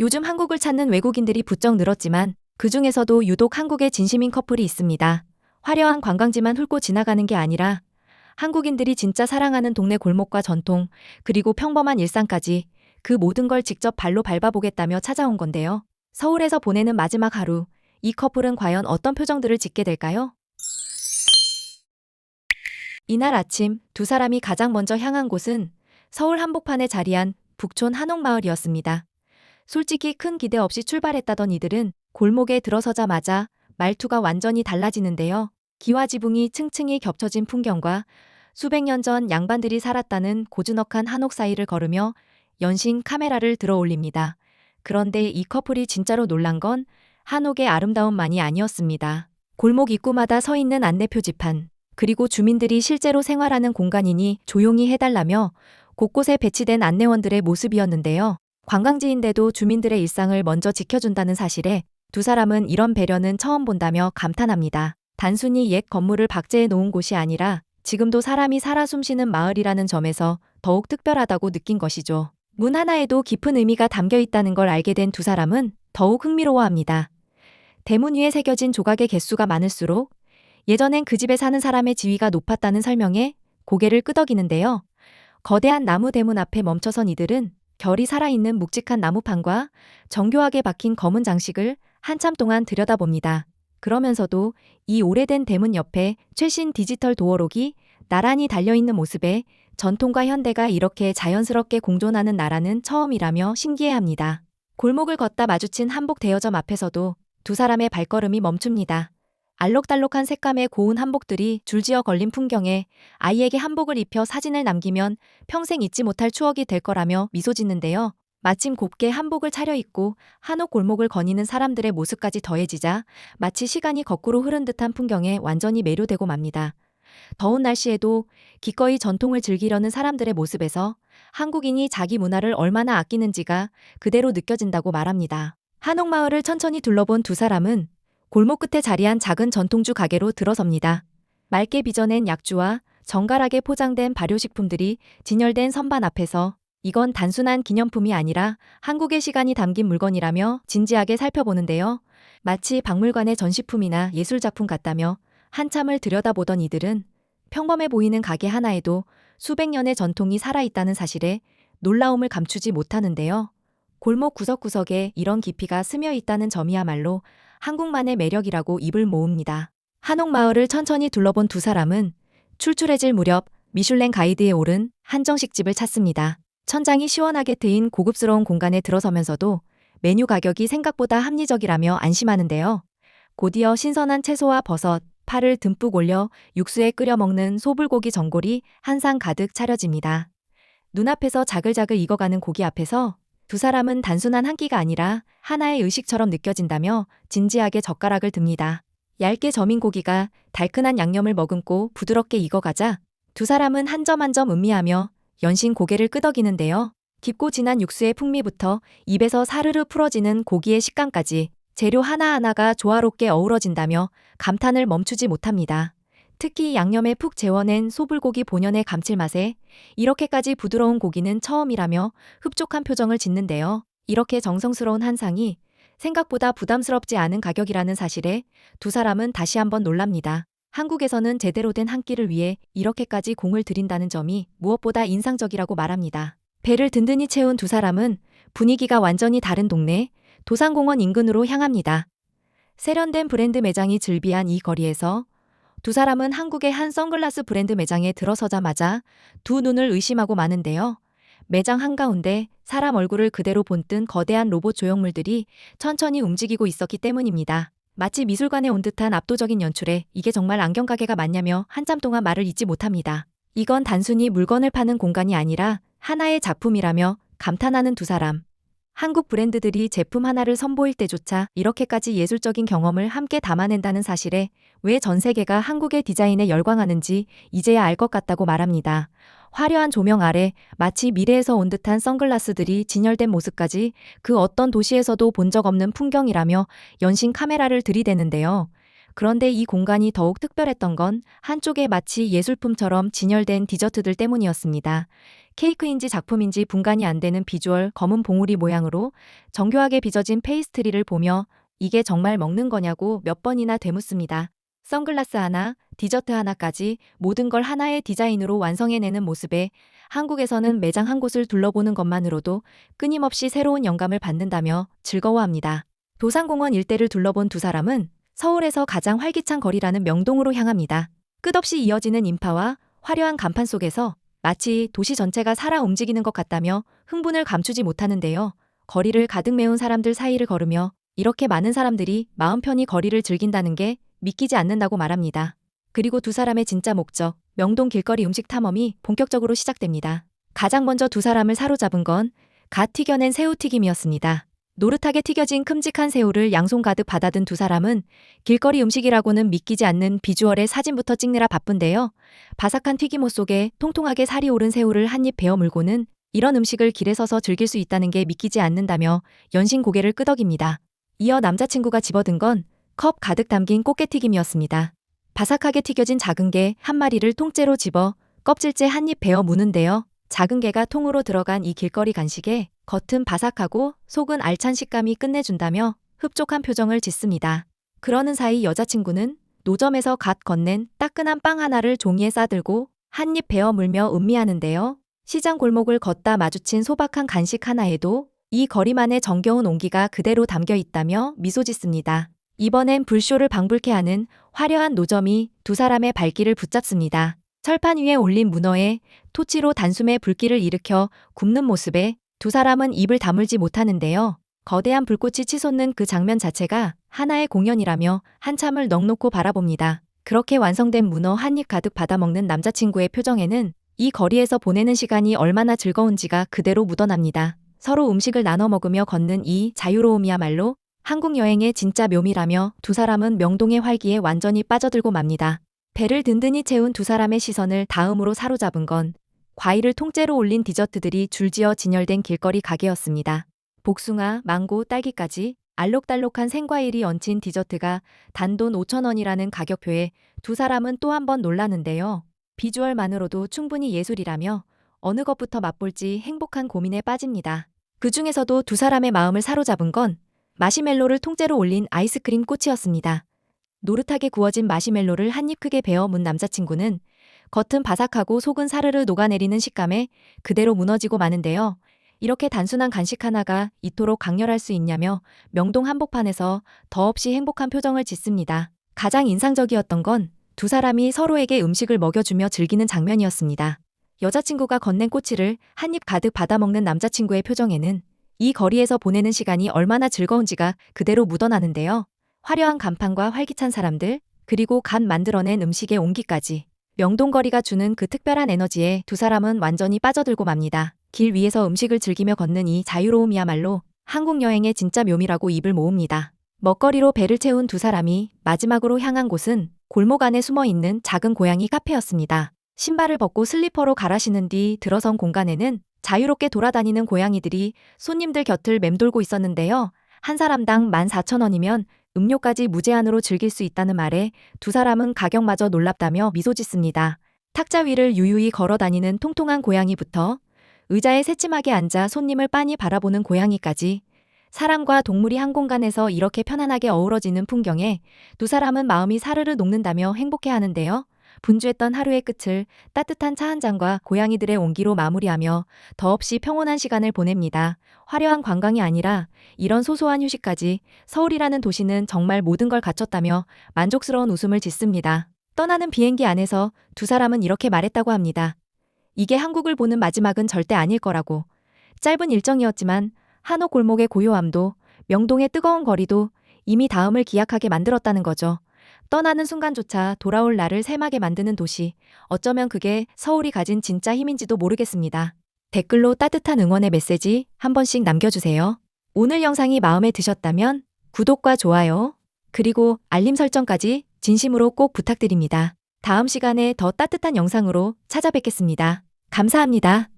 요즘 한국을 찾는 외국인들이 부쩍 늘었지만 그 중에서도 유독 한국에 진심인 커플이 있습니다. 화려한 관광지만 훑고 지나가는 게 아니라 한국인들이 진짜 사랑하는 동네 골목과 전통, 그리고 평범한 일상까지 그 모든 걸 직접 발로 밟아보겠다며 찾아온 건데요. 서울에서 보내는 마지막 하루, 이 커플은 과연 어떤 표정들을 짓게 될까요? 이날 아침 두 사람이 가장 먼저 향한 곳은 서울 한복판에 자리한 북촌 한옥마을이었습니다. 솔직히 큰 기대 없이 출발했다던 이들은 골목에 들어서자마자 말투가 완전히 달라지는데요. 기와지붕이 층층이 겹쳐진 풍경과 수백 년 전 양반들이 살았다는 고즈넉한 한옥 사이를 걸으며 연신 카메라를 들어 올립니다. 그런데 이 커플이 진짜로 놀란 건 한옥의 아름다움만이 아니었습니다. 골목 입구마다 서 있는 안내 표지판, 그리고 주민들이 실제로 생활하는 공간이니 조용히 해달라며 곳곳에 배치된 안내원들의 모습이었는데요. 관광지인데도 주민들의 일상을 먼저 지켜준다는 사실에 두 사람은 이런 배려는 처음 본다며 감탄합니다. 단순히 옛 건물을 박제해 놓은 곳이 아니라 지금도 사람이 살아 숨쉬는 마을이라는 점에서 더욱 특별하다고 느낀 것이죠. 문 하나에도 깊은 의미가 담겨 있다는 걸 알게 된 두 사람은 더욱 흥미로워합니다. 대문 위에 새겨진 조각의 개수가 많을수록 예전엔 그 집에 사는 사람의 지위가 높았다는 설명에 고개를 끄덕이는데요. 거대한 나무 대문 앞에 멈춰선 이들은 결이 살아있는 묵직한 나무판과 정교하게 박힌 검은 장식을 한참 동안 들여다봅니다. 그러면서도 이 오래된 대문 옆에 최신 디지털 도어록이 나란히 달려있는 모습에 전통과 현대가 이렇게 자연스럽게 공존하는 나라는 처음이라며 신기해합니다. 골목을 걷다 마주친 한복 대여점 앞에서도 두 사람의 발걸음이 멈춥니다. 알록달록한 색감의 고운 한복들이 줄지어 걸린 풍경에 아이에게 한복을 입혀 사진을 남기면 평생 잊지 못할 추억이 될 거라며 미소 짓는데요. 마침 곱게 한복을 차려입고 한옥 골목을 거니는 사람들의 모습까지 더해지자 마치 시간이 거꾸로 흐른 듯한 풍경에 완전히 매료되고 맙니다. 더운 날씨에도 기꺼이 전통을 즐기려는 사람들의 모습에서 한국인이 자기 문화를 얼마나 아끼는지가 그대로 느껴진다고 말합니다. 한옥마을을 천천히 둘러본 두 사람은 골목 끝에 자리한 작은 전통주 가게로 들어섭니다. 맑게 빚어낸 약주와 정갈하게 포장된 발효식품들이 진열된 선반 앞에서 이건 단순한 기념품이 아니라 한국의 시간이 담긴 물건이라며 진지하게 살펴보는데요. 마치 박물관의 전시품이나 예술작품 같다며 한참을 들여다보던 이들은 평범해 보이는 가게 하나에도 수백 년의 전통이 살아있다는 사실에 놀라움을 감추지 못하는데요. 골목 구석구석에 이런 깊이가 스며 있다는 점이야말로 한국만의 매력이라고 입을 모읍니다. 한옥마을을 천천히 둘러본 두 사람은 출출해질 무렵 미슐랭 가이드에 오른 한정식집을 찾습니다. 천장이 시원하게 트인 고급스러운 공간에 들어서면서도 메뉴 가격이 생각보다 합리적이라며 안심하는데요. 곧이어 신선한 채소와 버섯, 파를 듬뿍 올려 육수에 끓여 먹는 소불고기 전골이 한 상 가득 차려집니다. 눈앞에서 자글자글 익어가는 고기 앞에서 두 사람은 단순한 한 끼가 아니라 하나의 의식처럼 느껴진다며 진지하게 젓가락을 듭니다. 얇게 저민 고기가 달큰한 양념을 머금고 부드럽게 익어가자 두 사람은 한 점 한 점 음미하며 연신 고개를 끄덕이는데요. 깊고 진한 육수의 풍미부터 입에서 사르르 풀어지는 고기의 식감까지 재료 하나하나가 조화롭게 어우러진다며 감탄을 멈추지 못합니다. 특히 양념에 푹 재워낸 소불고기 본연의 감칠맛에 이렇게까지 부드러운 고기는 처음이라며 흡족한 표정을 짓는데요. 이렇게 정성스러운 한 상이 생각보다 부담스럽지 않은 가격이라는 사실에 두 사람은 다시 한번 놀랍니다. 한국에서는 제대로 된 한 끼를 위해 이렇게까지 공을 들인다는 점이 무엇보다 인상적이라고 말합니다. 배를 든든히 채운 두 사람은 분위기가 완전히 다른 동네 도산공원 인근으로 향합니다. 세련된 브랜드 매장이 즐비한 이 거리에서 두 사람은 한국의 한 선글라스 브랜드 매장에 들어서자마자 두 눈을 의심하고 마는데요. 매장 한가운데 사람 얼굴을 그대로 본뜬 거대한 로봇 조형물들이 천천히 움직이고 있었기 때문입니다. 마치 미술관에 온 듯한 압도적인 연출에 이게 정말 안경가게가 맞냐며 한참 동안 말을 잇지 못합니다. 이건 단순히 물건을 파는 공간이 아니라 하나의 작품이라며 감탄하는 두 사람. 한국 브랜드들이 제품 하나를 선보일 때조차 이렇게까지 예술적인 경험을 함께 담아낸다는 사실에 왜 전 세계가 한국의 디자인에 열광하는지 이제야 알 것 같다고 말합니다. 화려한 조명 아래 마치 미래에서 온 듯한 선글라스들이 진열된 모습까지 그 어떤 도시에서도 본 적 없는 풍경이라며 연신 카메라를 들이대는데요. 그런데 이 공간이 더욱 특별했던 건 한쪽에 마치 예술품처럼 진열된 디저트들 때문이었습니다. 케이크인지 작품인지 분간이 안 되는 비주얼 검은 봉우리 모양으로 정교하게 빚어진 페이스트리를 보며 이게 정말 먹는 거냐고 몇 번이나 되묻습니다. 선글라스 하나, 디저트 하나까지 모든 걸 하나의 디자인으로 완성해내는 모습에 한국에서는 매장 한 곳을 둘러보는 것만으로도 끊임없이 새로운 영감을 받는다며 즐거워합니다. 도산공원 일대를 둘러본 두 사람은 서울에서 가장 활기찬 거리라는 명동으로 향합니다. 끝없이 이어지는 인파와 화려한 간판 속에서 마치 도시 전체가 살아 움직이는 것 같다며 흥분을 감추지 못하는데요. 거리를 가득 메운 사람들 사이를 걸으며 이렇게 많은 사람들이 마음 편히 거리를 즐긴다는 게 믿기지 않는다고 말합니다. 그리고 두 사람의 진짜 목적, 명동 길거리 음식 탐험이 본격적으로 시작됩니다. 가장 먼저 두 사람을 사로잡은 건 갓 튀겨낸 새우튀김이었습니다. 노릇하게 튀겨진 큼직한 새우를 양손 가득 받아든 두 사람은 길거리 음식이라고는 믿기지 않는 비주얼의 사진부터 찍느라 바쁜데요. 바삭한 튀김옷 속에 통통하게 살이 오른 새우를 한 입 베어 물고는 이런 음식을 길에 서서 즐길 수 있다는 게 믿기지 않는다며 연신 고개를 끄덕입니다. 이어 남자친구가 집어든 건 컵 가득 담긴 꽃게튀김이었습니다. 바삭하게 튀겨진 작은 게 한 마리를 통째로 집어 껍질째 한 입 베어 무는데요. 작은 게가 통으로 들어간 이 길거리 간식에 겉은 바삭하고 속은 알찬 식감이 끝내준다며 흡족한 표정을 짓습니다. 그러는 사이 여자친구는 노점에서 갓 건넨 따끈한 빵 하나를 종이에 싸들고 한 입 베어 물며 음미하는데요. 시장 골목을 걷다 마주친 소박한 간식 하나에도 이 거리만의 정겨운 온기가 그대로 담겨 있다며 미소 짓습니다. 이번엔 불쇼를 방불케 하는 화려한 노점이 두 사람의 발길을 붙잡습니다. 철판 위에 올린 문어에 토치로 단숨에 불길을 일으켜 굽는 모습에 두 사람은 입을 다물지 못하는데요. 거대한 불꽃이 치솟는 그 장면 자체가 하나의 공연이라며 한참을 넋 놓고 바라봅니다. 그렇게 완성된 문어 한 입 가득 받아먹는 남자친구의 표정에는 이 거리에서 보내는 시간이 얼마나 즐거운지가 그대로 묻어납니다. 서로 음식을 나눠 먹으며 걷는 이 자유로움이야말로 한국 여행의 진짜 묘미라며 두 사람은 명동의 활기에 완전히 빠져들고 맙니다. 배를 든든히 채운 두 사람의 시선을 다음으로 사로잡은 건 과일을 통째로 올린 디저트들이 줄지어 진열된 길거리 가게였습니다. 복숭아, 망고, 딸기까지 알록달록한 생과일이 얹힌 디저트가 단돈 5,000원이라는 가격표에 두 사람은 또 한 번 놀라는데요. 비주얼만으로도 충분히 예술이라며 어느 것부터 맛볼지 행복한 고민에 빠집니다. 그 중에서도 두 사람의 마음을 사로잡은 건 마시멜로를 통째로 올린 아이스크림 꽃이었습니다. 노릇하게 구워진 마시멜로를 한 입 크게 베어 문 남자친구는 겉은 바삭하고 속은 사르르 녹아내리는 식감에 그대로 무너지고 마는데요. 이렇게 단순한 간식 하나가 이토록 강렬할 수 있냐며 명동 한복판에서 더없이 행복한 표정을 짓습니다. 가장 인상적이었던 건 두 사람이 서로에게 음식을 먹여주며 즐기는 장면이었습니다. 여자친구가 건넨 꼬치를 한 입 가득 받아먹는 남자친구의 표정에는 이 거리에서 보내는 시간이 얼마나 즐거운지가 그대로 묻어나는데요. 화려한 간판과 활기찬 사람들, 그리고 갓 만들어낸 음식의 온기까지 명동거리가 주는 그 특별한 에너지에 두 사람은 완전히 빠져들고 맙니다. 길 위에서 음식을 즐기며 걷는 이 자유로움이야말로 한국 여행의 진짜 묘미라고 입을 모읍니다. 먹거리로 배를 채운 두 사람이 마지막으로 향한 곳은 골목 안에 숨어있는 작은 고양이 카페였습니다. 신발을 벗고 슬리퍼로 갈아 신은 뒤 들어선 공간에는 자유롭게 돌아다니는 고양이들이 손님들 곁을 맴돌고 있었는데요. 한 사람당 14,000원이면 음료까지 무제한으로 즐길 수 있다는 말에 두 사람은 가격마저 놀랍다며 미소 짓습니다. 탁자 위를 유유히 걸어다니는 통통한 고양이부터 의자에 새침하게 앉아 손님을 빤히 바라보는 고양이까지 사람과 동물이 한 공간에서 이렇게 편안하게 어우러지는 풍경에 두 사람은 마음이 사르르 녹는다며 행복해하는데요. 분주했던 하루의 끝을 따뜻한 차 한 잔과 고양이들의 온기로 마무리하며 더없이 평온한 시간을 보냅니다. 화려한 관광이 아니라 이런 소소한 휴식까지 서울이라는 도시는 정말 모든 걸 갖췄다며 만족스러운 웃음을 짓습니다. 떠나는 비행기 안에서 두 사람은 이렇게 말했다고 합니다. 이게 한국을 보는 마지막은 절대 아닐 거라고. 짧은 일정이었지만 한옥 골목의 고요함도 명동의 뜨거운 거리도 이미 다음을 기약하게 만들었다는 거죠. 떠나는 순간조차 돌아올 나를 샘하게 만드는 도시. 어쩌면 그게 서울이 가진 진짜 힘인지도 모르겠습니다. 댓글로 따뜻한 응원의 메시지 한 번씩 남겨주세요. 오늘 영상이 마음에 드셨다면 구독과 좋아요, 그리고 알림 설정까지 진심으로 꼭 부탁드립니다. 다음 시간에 더 따뜻한 영상으로 찾아뵙겠습니다. 감사합니다.